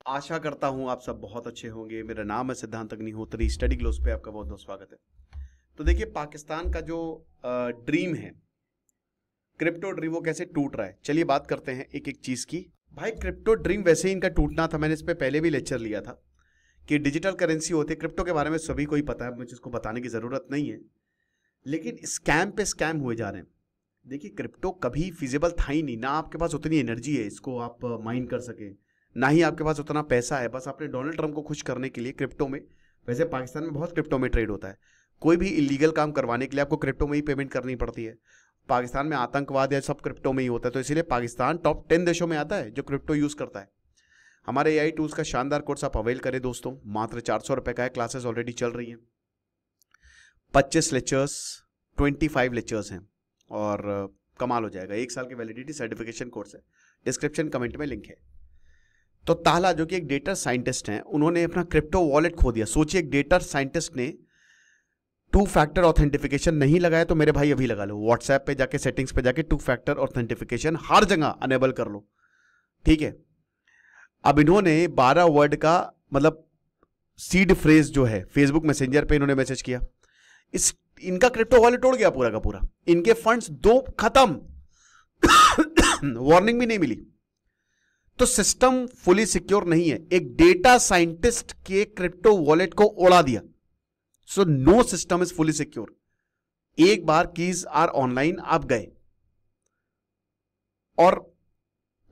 आशा करता हूं आप सब बहुत अच्छे होंगे। मेरा नाम है सिद्धांत अग्निहोत्री। स्टडी ग्लोस पे आपका बहुत बहुत स्वागत है। तो देखिए, पाकिस्तान का जो ड्रीम है, क्रिप्टो ड्रीम, वो कैसे टूट रहा है, चलिए बात करते हैं एक एक चीज की। भाई, क्रिप्टो ड्रीम वैसे ही इनका टूटना था। मैंने इस पे पहले भी लेक्चर लिया था कि डिजिटल करेंसी होती है। क्रिप्टो के बारे में सभी को ही पता है, मुझे इसको बताने की जरूरत नहीं है, लेकिन स्कैम पे स्कैम हुए जा रहे हैं। देखिए, क्रिप्टो कभी फिजिबल था ही नहीं, ना आपके पास उतनी एनर्जी है इसको आप माइन कर सके, ना ही आपके पास उतना पैसा है। बस आपने डोनाल्ड ट्रंप को खुश करने के लिए क्रिप्टो में, वैसे पाकिस्तान में बहुत क्रिप्टो में ट्रेड होता है, कोई भी इलीगल काम करवाने के लिए आपको क्रिप्टो में ही पेमेंट करनी पड़ती है। पाकिस्तान में आतंकवाद या सब क्रिप्टो में ही होता है, तो इसीलिए पाकिस्तान टॉप 10 देशों में आता है जो क्रिप्टो यूज करता है। हमारे AI टूल्स का शानदार कोर्स आप अवेल करें दोस्तों, मात्र 400 रुपए का है। क्लासेस ऑलरेडी चल रही हैं, 25 लेक्चर्स, 25 लेक्चर्स हैं और कमाल हो जाएगा। 1 साल की वैलिडिटी, सर्टिफिकेशन कोर्स है। डिस्क्रिप्शन कमेंट में लिंक है। तो ताला, जो कि एक डेटा साइंटिस्ट हैं, उन्होंने अपना क्रिप्टो वॉलेट खो दिया। सोचिए, एक डेटा साइंटिस्ट ने 2 फैक्टर ऑथेंटिफिकेशन नहीं लगाया तो मेरे भाई अभी लगा लो। व्हाट्सएप पे जाके, सेटिंग्स पे जाके 2 फैक्टर ऑथेंटिफिकेशन हर जगह अनेबल कर लो, ठीक है। अब इन्होंने 12 वर्ड का मतलब सीड फ्रेज जो है, फेसबुक मैसेंजर पे इन्होंने मैसेज किया, इनका क्रिप्टो वॉलेट उड़ गया पूरा का पूरा। इनके फंड्स 2 खत्म, वार्निंग भी नहीं मिली। तो सिस्टम फुली सिक्योर नहीं है। एक डेटा साइंटिस्ट के क्रिप्टो वॉलेट को उड़ा दिया। So no system is fully secure. एक बार कीज आर ऑनलाइन, आप गए। और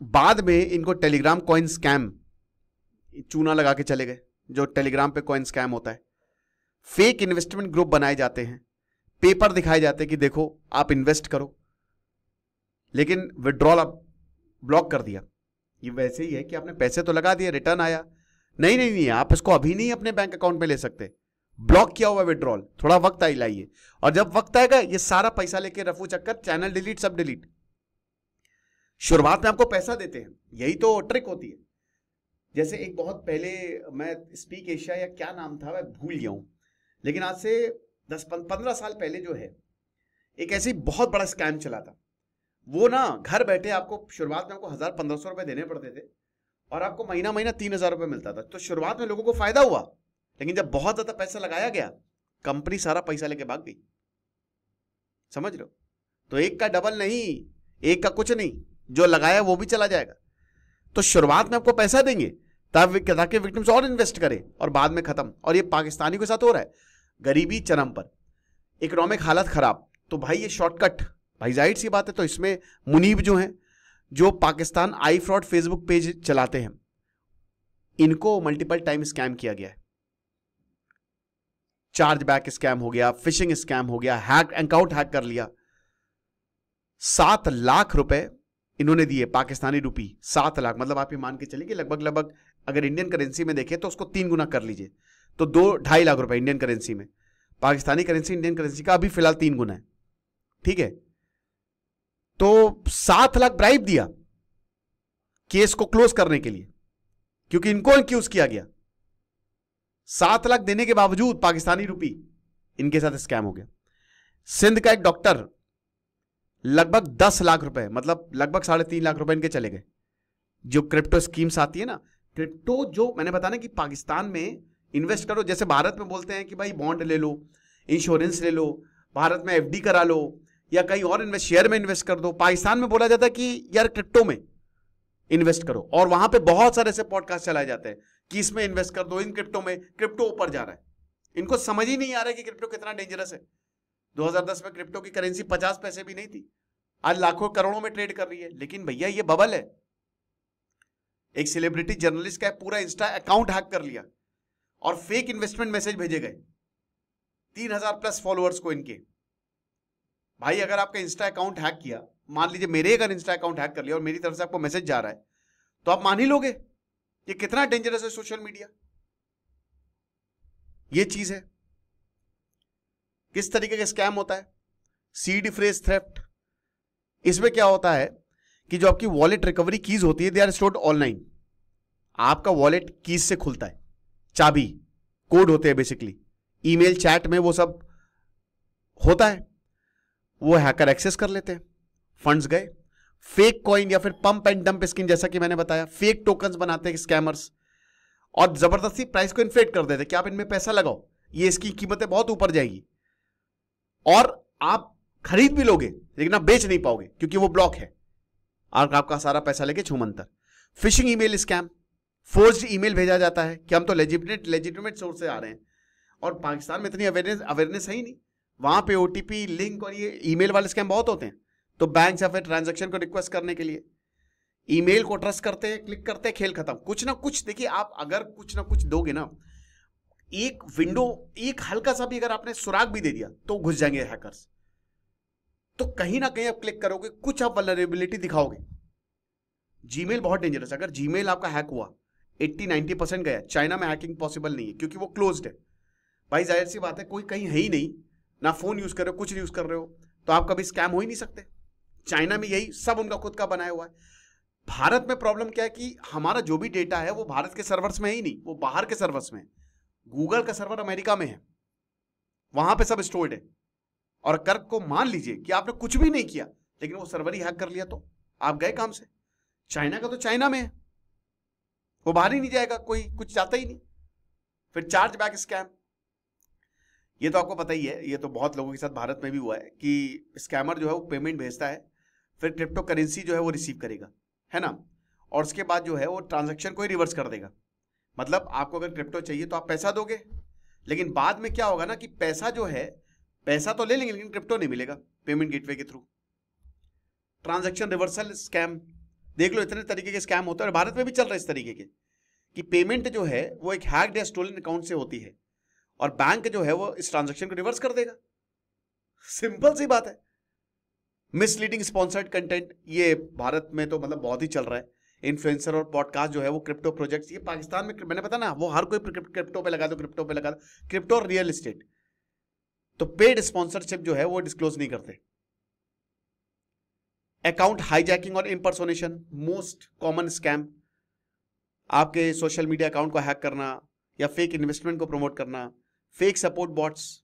बाद में इनको टेलीग्राम कॉइन स्कैम चूना लगा के चले गए, जो टेलीग्राम पे कॉइन स्कैम होता है। फेक इन्वेस्टमेंट ग्रुप बनाए जाते हैं, पेपर दिखाए जाते हैं कि देखो आप इन्वेस्ट करो, लेकिन विड्रॉल आप ब्लॉक कर दिया। ये वैसे ही है कि आपने पैसे तो लगा दिए, रिटर्न आया नहीं नहीं नहीं, आप इसको अभी नहीं अपने बैंक अकाउंट में ले सकते, ब्लॉक किया हुआ विड्रॉल, थोड़ा वक्त आई लाइए। और जब वक्त आएगा ये सारा पैसा लेके रफू चक्कर, चैनल डिलीट, सब डिलीट। शुरुआत में आपको पैसा देते हैं, यही तो ट्रिक होती है। जैसे एक बहुत पहले, मैं स्पीक एशिया या क्या नाम था, मैं भूल गया हूं, लेकिन आज से 10-15 साल पहले जो है, एक ऐसी बहुत बड़ा स्कैम चला था। वो ना, घर बैठे आपको शुरुआत में आपको 1000-1500 रुपए देने पड़ते थे और आपको महीना महीना 3000 रुपए मिलता था। तो शुरुआत में लोगों को फायदा हुआ, लेकिन जब बहुत ज्यादा पैसा लगाया गया, कंपनी सारा पैसा लेके भाग गई। समझ रहे हो? तो एक का डबल नहीं, एक का कुछ नहीं, जो लगाया वो भी चला जाएगा। तो शुरुआत में आपको पैसा देंगे ताकि विक्टिम्स और इन्वेस्ट करें, और बाद में खत्म। और ये पाकिस्तानी के साथ हो रहा है। गरीबी चरम पर, इकोनॉमिक हालत खराब। तो भाई ये शॉर्टकट, भाई जाहिर सी बात है। तो इसमें मुनीब जो हैं, जो पाकिस्तान आई फ्रॉड फेसबुक पेज चलाते हैं, इनको मल्टीपल टाइम स्कैम किया गया है। चार्ज बैक स्कैम हो गया, फिशिंग स्कैम हो गया, हैक अकाउंट हैक कर लिया। 7 लाख रुपए इन्होंने दिए, पाकिस्तानी रुपी 7 लाख। मतलब आप ये मान के चलिए कि लगभग अगर इंडियन करेंसी में देखें तो उसको 3 गुना कर लीजिए, तो 2-2.5 लाख रुपए इंडियन करेंसी में। पाकिस्तानी करेंसी इंडियन करेंसी का अभी फिलहाल 3 गुना है, ठीक है। तो 7 लाख ब्राइब दिया केस को क्लोज करने के लिए, क्योंकि इनको एक्यूज किया गया। 7 लाख देने के बावजूद पाकिस्तानी रुपी इनके साथ स्कैम हो गया। सिंध का एक डॉक्टर, लगभग 10 लाख रुपए, मतलब लगभग 3.5 लाख रुपए इनके चले गए। जो क्रिप्टो स्कीम्स आती है ना, क्रिप्टो जो मैंने बताया कि पाकिस्तान में इन्वेस्ट करो। जैसे भारत में बोलते हैं कि भाई बॉन्ड ले लो, इंश्योरेंस ले लो, भारत में FD करा लो, या कहीं और शेयर में इन्वेस्ट कर दो। पाकिस्तान में बोला जाता है कि यार क्रिप्टो में इन्वेस्ट करो, और वहां पे बहुत सारे ऐसे पॉडकास्ट चलाए जाते हैं कि इसमें इन्वेस्ट कर दो, इन क्रिप्टो में, क्रिप्टो ऊपर जा रहा है। इनको समझ ही नहीं आ रहा है कि क्रिप्टो कितना डेंजरस है। 2010 में क्रिप्टो की करेंसी 50 पैसे भी नहीं थी, आज लाखों करोड़ों में ट्रेड कर रही है। लेकिन भैया ये बबल है। एक सेलिब्रिटी जर्नलिस्ट का पूरा इंस्टा अकाउंट हैक कर लिया और फेक इन्वेस्टमेंट मैसेज भेजे गए 3000 प्लस फॉलोअर्स को इनके। भाई अगर आपका इंस्टा अकाउंट हैक किया, मान लीजिए मेरे अगर इंस्टा अकाउंट हैक कर लिया और मेरी तरफ से आपको मैसेज जा रहा है, तो आप मान ही लोगे ये कितना डेंजरस है सोशल मीडिया। ये चीज है। किस तरीके का स्कैम होता है? Seed phrase theft. इसमें क्या होता है कि जो आपकी वॉलेट रिकवरी कीज होती है, दे आर स्टोर्ड ऑनलाइन। आपका वॉलेट कीज से खुलता है, चाबी कोड होते हैं बेसिकली, ईमेल चैट में वो सब होता है। वो हैकर एक्सेस कर लेते हैं, फंड्स गए। फेक कॉइन या फिर पंप एंड डंप स्कीम, जैसा कि मैंने बताया, फेक टोकन्स बनाते हैं स्कैमर्स। और जबरदस्ती प्राइस को इन्फ्लेट कर देते कि आप इनमें पैसा लगाओ, ये इसकी कीमतें बहुत ऊपर जाएगी, और आप खरीद भी लोगे लेकिन आप बेच नहीं पाओगे क्योंकि वो ब्लॉक है, और आपका सारा पैसा लेके छूमंतर। Phishing email scam, forged email भेजा जाता है कि हम तो लेजिटिमेट सोर्स से आ रहे हैं, और पाकिस्तान में इतनी अवेयरनेस है ही नहीं, वहां पे ओटीपी लिंक और ये ईमेल वाले स्कैम बहुत होते हैं। तो बैंक से फिर ट्रांजैक्शन को रिक्वेस्ट करने के लिए ईमेल को ट्रस्ट करते हैं, क्लिक करते हैं, खेल खत्म। कुछ ना कुछ देखिए, आप अगर कुछ ना कुछ दोगे ना, एक विंडो, एक हल्का सा भी अगर आपने सुराग भी दे दिया तो घुस जाएंगे हैकर्स। तो कहीं ना कहीं आप क्लिक करोगे, कुछ आप वल्नरेबिलिटी दिखाओगे। जीमेल बहुत डेंजरस है, अगर जीमेल आपका हैक हुआ 80-90% गया। चाइना में हैकिंग पॉसिबल नहीं है क्योंकि वो क्लोज्ड है भाई, जाहिर सी बात है, कोई कहीं है ही नहीं, ना फोन यूज कर रहे हो, कुछ यूज कर रहे हो, तो आप कभी स्कैम हो ही नहीं सकते। चाइना में यही सब उनका खुद का बनाया हुआ है। भारत में प्रॉब्लम क्या है कि हमारा जो भी डेटा है वो भारत के सर्वर्स में ही नहीं, वो बाहर के सर्वर्स में है। गूगल का सर्वर अमेरिका में है, वहां पे सब स्टोर्ड है, और कर्क को मान लीजिए कि आपने कुछ भी नहीं किया लेकिन वो सर्वर ही हैक कर लिया तो आप गए काम से। चाइना का तो चाइना में है, वो बाहर ही नहीं जाएगा, कोई कुछ चाहता ही नहीं। फिर चार्ज बैक स्कैम, ये तो आपको पता ही है, ये तो बहुत लोगों के साथ भारत में भी हुआ है कि स्कैमर जो है वो पेमेंट भेजता है, फिर क्रिप्टो करेंसी जो है वो रिसीव करेगा, है ना, और उसके बाद जो है वो ट्रांजैक्शन को ही रिवर्स कर देगा। मतलब आपको अगर क्रिप्टो चाहिए तो आप पैसा दोगे, लेकिन बाद में क्या होगा ना कि पैसा जो है, पैसा तो ले लेंगे लेकिन क्रिप्टो नहीं मिलेगा पेमेंट गेटवे के थ्रू। ट्रांजैक्शन रिवर्सल स्कैम, देख लो इतने तरीके के स्कैम होते हैं, और भारत में भी चल रहे इस तरीके के कि पेमेंट जो है वो एक हैक्ड या स्टोलन अकाउंट से होती है, और बैंक जो है वो इस ट्रांजैक्शन को रिवर्स कर देगा। सिंपल सी बात है। मिसलीडिंग स्पॉन्सर्ड कंटेंट, ये भारत में तो मतलब बहुत ही चल रहा है। इन्फ्लुएंसर और पॉडकास्ट जो है वो क्रिप्टो प्रोजेक्ट्स, ये पाकिस्तान में मैंने पता ना, वो हर कोई क्रिप्टो पे लगा दो, क्रिप्टो पे लगा दो, क्रिप्टो और रियल एस्टेट। तो पेड स्पॉन्सरशिप जो है वो डिस्क्लोज नहीं करते। अकाउंट हाईजैकिंग और इम्पर्सोनेशन, मोस्ट कॉमन स्कैम। आपके सोशल मीडिया अकाउंट को हैक करना या फेक इन्वेस्टमेंट को प्रमोट करना, fake support bots,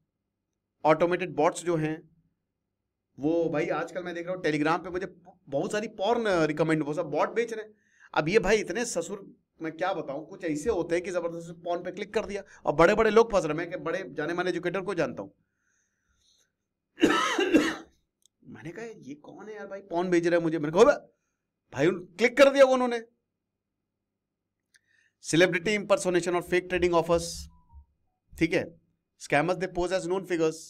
automated bots जो हैं वो भाई आजकल मैं देख रहा हूँ टेलीग्राम पे मुझे बहुत सारी पॉर्न रिकमेंड, वो सब बॉट बेच रहे हैं। अब ये भाई इतने ससुर, मैं क्या बताऊं, कुछ ऐसे होते हैं कि जबरदस्ती पॉर्न पे क्लिक कर दिया और बड़े बड़े लोग फंस रहे हैं। मैं बड़े जाने माने एजुकेटर को जानता हूं मैंने कहा ये कौन है यार भाई, पॉर्न भेज रहा है मुझे, मैंने कहा भाई क्लिक कर दिया उन्होंने। सेलिब्रिटी इंपर्सोनेशन और फेक ट्रेडिंग ऑफर्स, ठीक है, स्कैमर्स दे पोज एज नोन फिगर्स।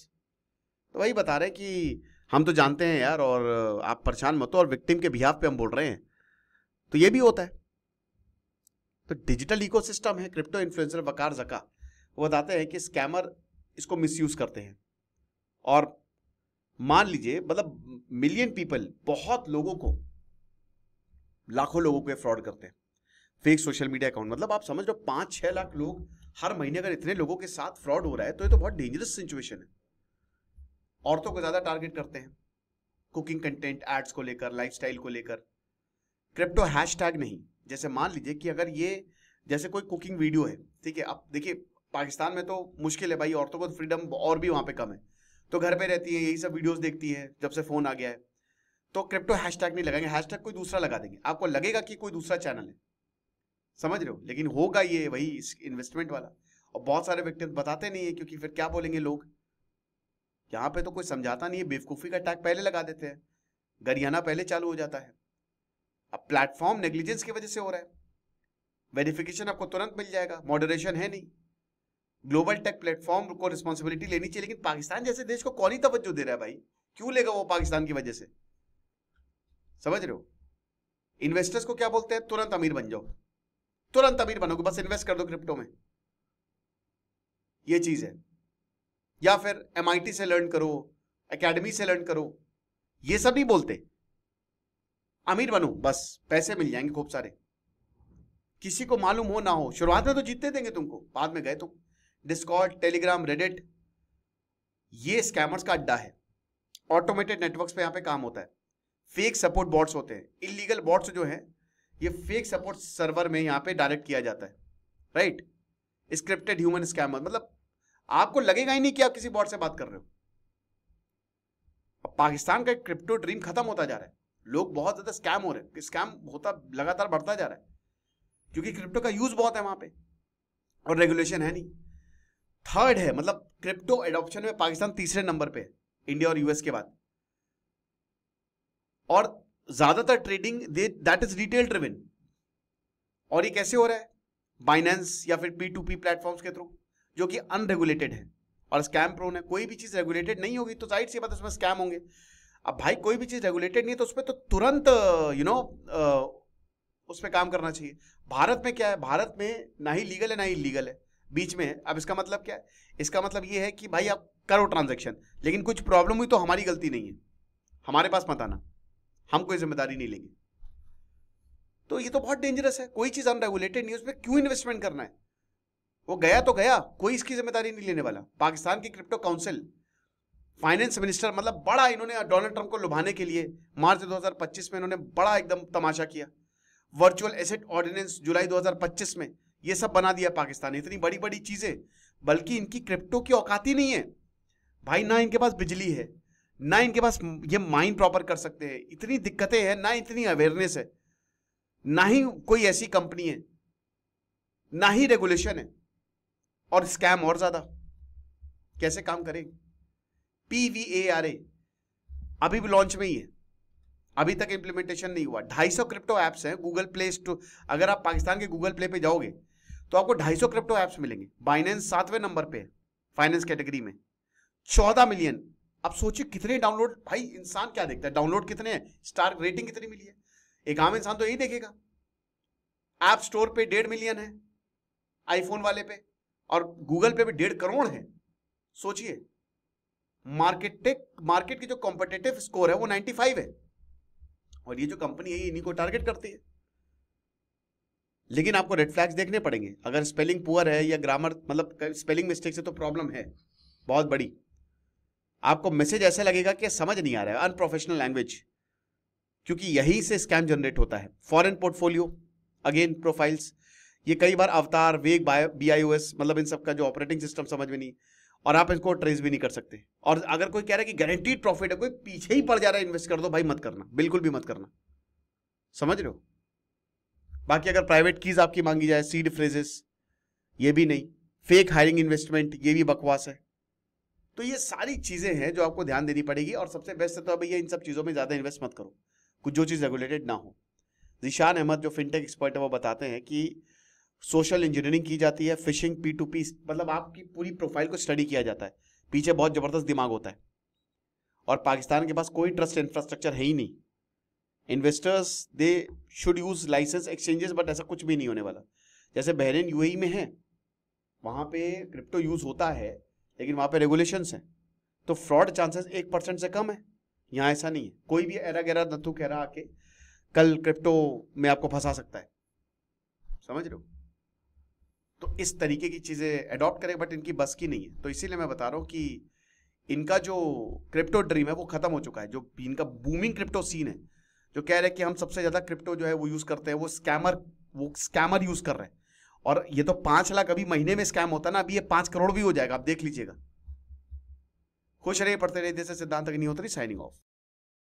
तो वही बता रहे हैं कि हम तो जानते हैं यार, और आप परेशान मत हो, और विक्टिम के बिहाफ पे हम बोल रहे हैं, तो ये भी होता है। तो डिजिटल इकोसिस्टम है, क्रिप्टो इन्फ्लुएंसर वकार जका, वो बताते हैं कि स्कैमर इसको मिसयूज करते हैं, और मान लीजिए मतलब मिलियन पीपल, बहुत लोगों को, लाखों लोगों को फ्रॉड करते हैं। फेक सोशल मीडिया अकाउंट, मतलब आप समझ लो 5-6 लाख लोग हर महीने, अगर इतने लोगों के साथ फ्रॉड हो रहा है तो ये तो बहुत डेंजरस सिचुएशन है। औरतों को ज्यादा टारगेट करते हैं, कुकिंग कंटेंट, एड्स को लेकर, लाइफस्टाइल को लेकर। क्रिप्टो हैशटैग नहीं, जैसे मान लीजिए कि अगर ये जैसे कोई कुकिंग वीडियो है, ठीक है, अब देखिए पाकिस्तान में तो मुश्किल है भाई, औरतों को फ्रीडम और भी वहां पे कम है, तो घर पे रहती है, यही सब वीडियोस देखती है जब से फोन आ गया है। तो क्रिप्टो हैशटैग नहीं लगाएंगे, हैशटैग कोई दूसरा लगा देंगे, आपको लगेगा कि कोई दूसरा चैनल है, समझ रहे हो, लेकिन होगा ये वही इन्वेस्टमेंट वाला। और बहुत सारे विक्टिम बताते नहीं है, क्योंकि फिर क्या बोलेंगे लोग, यहाँ पे तो कोई समझाता नहीं है, बेवकूफी का टैग पहले लगा देते हैं, गरियाना पहले चालू हो जाता है। अब प्लेटफॉर्म नेग्लिजेंस की वजह से हो रहा है, वेरिफिकेशन आपको तुरंत मिल जाएगा, मॉडरेशन है नहीं। ग्लोबल टेक प्लेटफॉर्म को रिस्पॉन्सिबिलिटी लेनी चाहिए, लेकिन पाकिस्तान जैसे देश को कौन ही तवज्जो दे रहा है भाई, क्यों लेगा वो पाकिस्तान की वजह से, समझ रहे हो। इन्वेस्टर्स को क्या बोलते हैं, तुरंत अमीर बन जाओ, तुरंत अमीर बनोगे, बस इन्वेस्ट कर दो क्रिप्टो में, ये चीज है। या फिर MIT से लर्न करो, एकेडमी से लर्न करो, ये सब नहीं बोलते, अमीर बनो बस, पैसे मिल जाएंगे खूब सारे, किसी को मालूम हो ना हो। शुरुआत में तो जीतते देंगे तुमको, बाद में गए तुम। डिस्कॉर्ड, टेलीग्राम, रेडिट, ये स्कैमर्स का अड्डा है। ऑटोमेटेड नेटवर्क्स पे यहाँ पे काम होता है। फेक सपोर्ट बॉट्स होते हैं, इलीगल बॉट्स जो है ये फेक सपोर्ट सर्वर में यहाँ पे डायरेक्ट किया जाता है, राइट। स्क्रिप्टेड ह्यूमन स्कैमर, मतलब आपको लगेगा ही नहीं कि आप किसी बॉट से बात कर रहे हो। अब पाकिस्तान का क्रिप्टो ड्रीम खत्म होता जा रहा है, लोग बहुत ज्यादा स्कैम हो रहे हैं, स्कैम होता लगातार बढ़ता जा रहा है, क्योंकि क्रिप्टो का यूज बहुत है वहां पे। और रेगुलेशन है नहीं। थर्ड है, मतलब क्रिप्टो एडॉप्शन में पाकिस्तान तीसरे नंबर पे है इंडिया और यूएस के बाद। और ज्यादातर trading that is retail driven. और ये कैसे हो रहा है? बाइनेंस या फिर P2P प्लेटफॉर्म्स के थ्रू, जो कि अनरेगुलेटेड है और स्कैम प्रोन है। कोई भी चीज रेगुलेटेड नहीं होगी तो जाहिर सी बात है उसमें स्कैम होंगे। अब भाई कोई भी चीज रेगुलेटेड नहीं है तो उस पर तो तुरंत उस पर काम करना चाहिए। भारत में क्या है? भारत में ना ही लीगल है ना ही इलीगल है, बीच में है। अब इसका मतलब क्या है? इसका मतलब ये है कि भाई आप करो ट्रांजैक्शन, लेकिन कुछ प्रॉब्लम हुई तो हमारी गलती नहीं है, हमारे पास मत आना, हम कोई जिम्मेदारी नहीं लेंगे। तो ये तो बहुत डेंजरस है। कोई चीज अनरेगुलेटेड नहीं है, उसमें क्यों इन्वेस्टमेंट करना है? वो गया तो गया, कोई इसकी जिम्मेदारी नहीं लेने वाला। पाकिस्तान की क्रिप्टो काउंसिल, फाइनेंस मिनिस्टर, मतलब बड़ा इन्होंने डोनाल्ड ट्रंप को लुभाने के लिए मार्च 2025 में इन्होंने बड़ा एकदम तमाशा किया। वर्चुअल एसेट ऑर्डिनेंस जुलाई 2025 में ये सब बना दिया पाकिस्तान ने, इतनी बड़ी बड़ी चीजें। बल्कि इनकी क्रिप्टो की औकात ही नहीं है भाई, ना इनके पास बिजली है, ना इनके पास ये माइन प्रॉपर कर सकते हैं, इतनी दिक्कतें हैं, ना इतनी अवेयरनेस है, ना ही कोई ऐसी कंपनी है, ना ही रेगुलेशन है, और स्कैम और ज्यादा। कैसे काम करेंगे? PVARA अभी भी लॉन्च में ही है, अभी तक इंप्लीमेंटेशन नहीं हुआ। 250 क्रिप्टो एप्स हैं गूगल प्ले स्टोर। अगर आप पाकिस्तान के गूगल प्ले पे जाओगे तो आपको 250 क्रिप्टो एप्स मिलेंगे। बाइनेंस 7वें नंबर पे है फाइनेंस कैटेगरी में, 14 मिलियन। अब सोचिए कितने डाउनलोड, भाई इंसान क्या देखता है, डाउनलोड कितने हैं, स्टार रेटिंग कितनी मिली है। एक आम इंसान तो यही देखेगा। ऐप स्टोर पे 1.5 मिलियन है आईफोन वाले पे, और गूगल पे भी 1.5 करोड़ है। सोचिए मार्केट की जो कॉम्पिटिटिव स्कोर है वो 95 है, और ये जो कंपनी है इन्हीं को टारगेट करती है। लेकिन आपको रेड फ्लैग्स देखने पड़ेंगे। अगर स्पेलिंग पुअर है या ग्रामर, मतलब स्पेलिंग मिस्टेक से, तो प्रॉब्लम है बहुत बड़ी। आपको मैसेज ऐसा लगेगा कि समझ नहीं आ रहा है, अनप्रोफेशनल लैंग्वेज, क्योंकि यहीं से स्कैम जनरेट होता है। फॉरेन पोर्टफोलियो, अगेन प्रोफाइल्स, ये कई बार अवतार, वेग, BIOS, मतलब इन सब का जो ऑपरेटिंग सिस्टम समझ में नहीं, और आप इसको ट्रेस भी नहीं कर सकते। और अगर कोई कह रहा है कि गारंटीड प्रॉफिट है, कोई पीछे ही पड़ जा रहा है इन्वेस्ट कर दो, भाई मत करना, बिल्कुल भी मत करना। समझ रहे हो? बाकी अगर प्राइवेट कीज आपकी मांगी जाए, सीड फ्रेजेस, ये भी नहीं। फेक हायरिंग इन्वेस्टमेंट, ये भी बकवास है। तो ये सारी चीजें हैं जो आपको ध्यान देनी पड़ेगी। और सबसे बेस्ट है तो भैया इन सब चीजों में ज्यादा इन्वेस्ट मत करो, कुछ जो चीज रेगुलेटेड ना हो। ज़ीशान अहमद जो फिनटेक एक्सपर्ट है वो बताते हैं कि सोशल इंजीनियरिंग की जाती है, फिशिंग, P2P, मतलब आपकी पूरी प्रोफाइल को स्टडी किया जाता है, पीछे बहुत जबरदस्त दिमाग होता है। और पाकिस्तान के पास कोई ट्रस्ट इंफ्रास्ट्रक्चर है ही नहीं। Investors they should use licence exchanges, but ऐसा कुछ भी नहीं होने वाला। जैसे बहरीन UAE में है, वहां पे क्रिप्टो यूज होता है, लेकिन वहां पे रेगुलेशंस हैं, तो फ्रॉड चांसेस 1% से कम है। यहाँ ऐसा नहीं है, कोई भी एरा गैरा नथु खैरा आके कल क्रिप्टो में आपको फंसा सकता है। समझ रहे हो? तो इस तरीके की चीजें अडॉप्ट करें, बट इनकी बस की नहीं है। तो इसीलिए मैं बता रहा हूं कि इनका जो क्रिप्टो ड्रीम है वो खत्म हो चुका है। जो इनका बूमिंग क्रिप्टो सीन है, जो कह रहे हैं कि हम सबसे ज्यादा क्रिप्टो जो है वो यूज करते हैं, वो स्कैमर यूज कर रहे हैं। और ये तो 5 लाख अभी महीने में स्कैम होता है ना, अभी ये 5 करोड़ भी हो जाएगा, आप देख लीजिएगा। खुश रहिए, पढ़ते रहिए। जैसे सिद्धांत अग्निहोत्री, साइनिंग ऑफ।